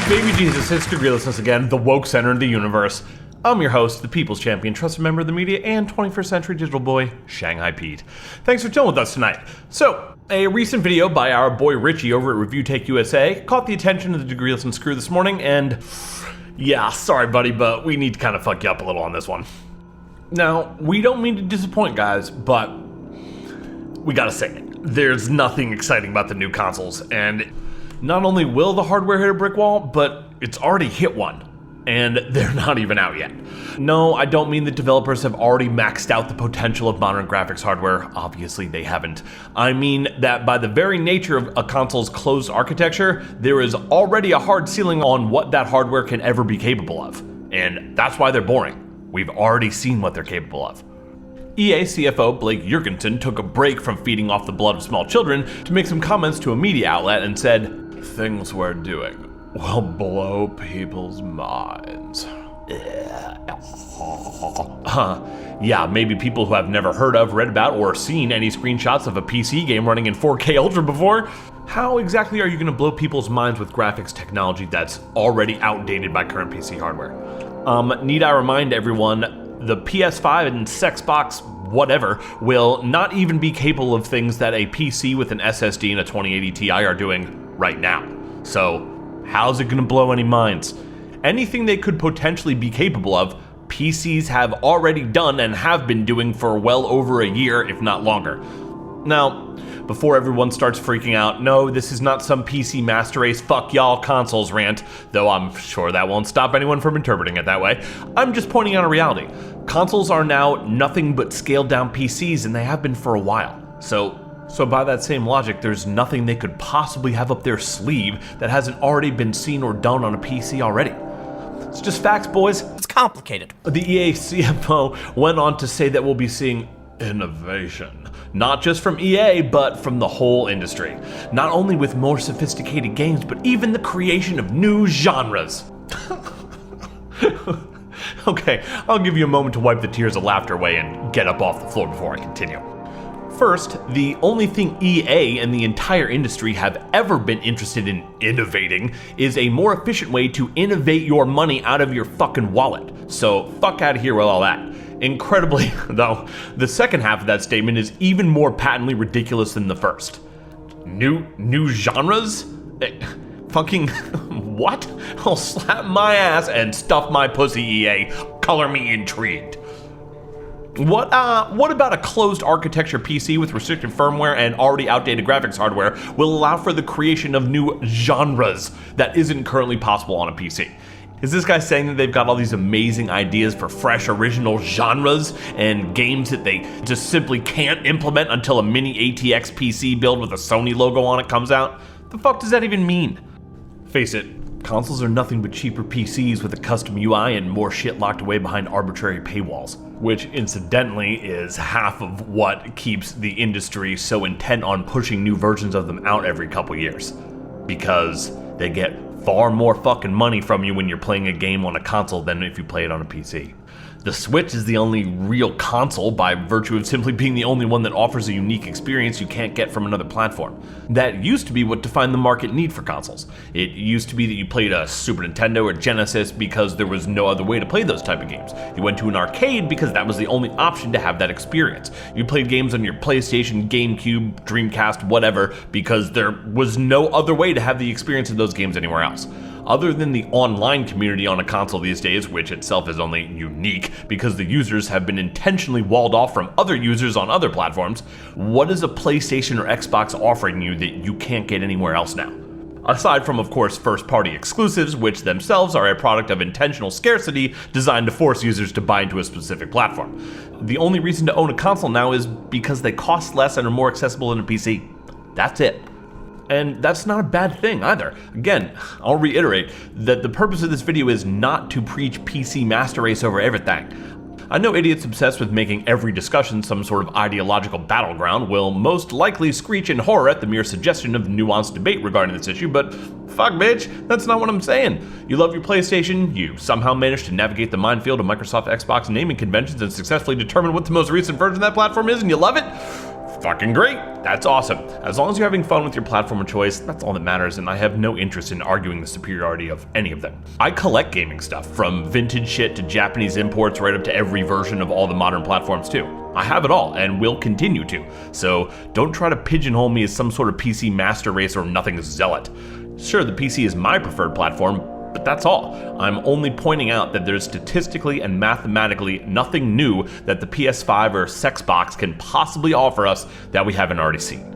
Baby Jesus, it's DEGREELESSNESS again, the woke center of the universe. I'm your host, the People's Champion, trusted member of the media, and 21st century digital boy, Shanghai Pete. Thanks for chilling with us tonight. So, a recent video by our boy Richie over at Review Take USA caught the attention of the DEGREELESSNESS crew this morning, and yeah, sorry buddy, but we need to kind of fuck you up a little on this one. Now, we don't mean to disappoint guys, but we gotta say it. There's nothing exciting about the new consoles, and not only will the hardware hit a brick wall, but it's already hit one, and they're not even out yet. No, I don't mean that developers have already maxed out the potential of modern graphics hardware. Obviously, they haven't. I mean that by the very nature of a console's closed architecture, there is already a hard ceiling on what that hardware can ever be capable of. And that's why they're boring. We've already seen what they're capable of. EA CFO Blake Jurgensen took a break from feeding off the blood of small children to make some comments to a media outlet and said, "Things we're doing will blow people's minds." Yeah, maybe people who have never heard of, read about, or seen any screenshots of a PC game running in 4K Ultra before. How exactly are you going to blow people's minds with graphics technology that's already outdated by current PC hardware? Need I remind everyone, the PS5 and XBOX whatever will not even be capable of things that a PC with an SSD and a 2080 Ti are doing right now. So, how's it gonna blow any minds? Anything they could potentially be capable of, PCs have already done and have been doing for well over a year, if not longer. Now, before everyone starts freaking out, no, this is not some PC master race fuck y'all consoles rant, though I'm sure that won't stop anyone from interpreting it that way. I'm just pointing out a reality. Consoles are now nothing but scaled down PCs, and they have been for a while. So by that same logic, there's nothing they could possibly have up their sleeve that hasn't already been seen or done on a PC already. It's just facts, boys. It's complicated. The EA CFO went on to say that we'll be seeing innovation, not just from EA, but from the whole industry. Not only with more sophisticated games, but even the creation of new genres. Okay, I'll give you a moment to wipe the tears of laughter away and get up off the floor before I continue. First, the only thing EA and the entire industry have ever been interested in innovating is a more efficient way to innovate your money out of your fucking wallet. So fuck out of here with all that. Incredibly, though, the second half of that statement is even more patently ridiculous than the first. New genres? Fucking what? I'll slap my ass and stuff my pussy, EA. Color me intrigued. What about a closed architecture PC with restricted firmware and already outdated graphics hardware will allow for the creation of new genres that isn't currently possible on a PC? Is this guy saying that they've got all these amazing ideas for fresh, original genres and games that they just simply can't implement until a mini ATX PC build with a Sony logo on it comes out? The fuck does that even mean? Face it, consoles are nothing but cheaper PCs with a custom UI and more shit locked away behind arbitrary paywalls, which incidentally is half of what keeps the industry so intent on pushing new versions of them out every couple years. Because they get far more fucking money from you when you're playing a game on a console than if you play it on a PC. The Switch is the only real console by virtue of simply being the only one that offers a unique experience you can't get from another platform. That used to be what defined the market need for consoles. It used to be that you played a Super Nintendo or Genesis because there was no other way to play those type of games. You went to an arcade because that was the only option to have that experience. You played games on your PlayStation, GameCube, Dreamcast, whatever, because there was no other way to have the experience of those games anywhere else. Other than the online community on a console these days, which itself is only unique because the users have been intentionally walled off from other users on other platforms, what is a PlayStation or Xbox offering you that you can't get anywhere else now? Aside from, of course, first-party exclusives, which themselves are a product of intentional scarcity designed to force users to buy into a specific platform. The only reason to own a console now is because they cost less and are more accessible than a PC. That's it. And that's not a bad thing either. Again, I'll reiterate that the purpose of this video is not to preach PC master race over everything. I know idiots obsessed with making every discussion some sort of ideological battleground will most likely screech in horror at the mere suggestion of nuanced debate regarding this issue, but fuck bitch, that's not what I'm saying. You love your PlayStation, you somehow managed to navigate the minefield of Microsoft Xbox naming conventions and successfully determine what the most recent version of that platform is, and you love it? Fucking great. That's awesome. As long as you're having fun with your platform of choice, that's all that matters, and I have no interest in arguing the superiority of any of them. I collect gaming stuff, from vintage shit to Japanese imports right up to every version of all the modern platforms too. I have it all, and will continue to, so don't try to pigeonhole me as some sort of PC master race or nothing zealot. Sure, the PC is my preferred platform, but that's all. I'm only pointing out that there's statistically and mathematically nothing new that the PS5 or XBOX can possibly offer us that we haven't already seen.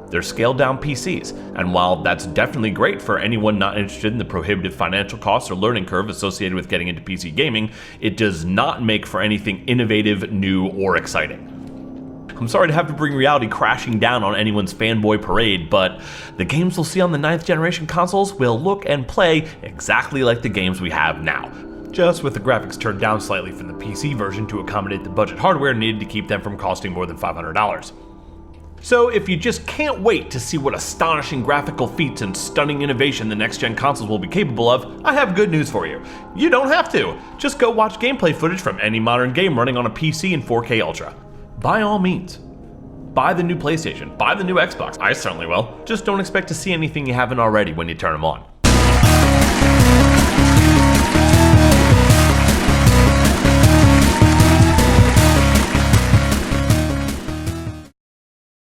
They're scaled down PCs, and while that's definitely great for anyone not interested in the prohibitive financial costs or learning curve associated with getting into PC gaming, it does not make for anything innovative, new, or exciting. I'm sorry to have to bring reality crashing down on anyone's fanboy parade, but the games we'll see on the 9th generation consoles will look and play exactly like the games we have now, just with the graphics turned down slightly from the PC version to accommodate the budget hardware needed to keep them from costing more than $500. So if you just can't wait to see what astonishing graphical feats and stunning innovation the next-gen consoles will be capable of, I have good news for you. You don't have to. Just go watch gameplay footage from any modern game running on a PC in 4K Ultra. By all means. Buy the new PlayStation, buy the new Xbox, I certainly will. Just don't expect to see anything you haven't already when you turn them on.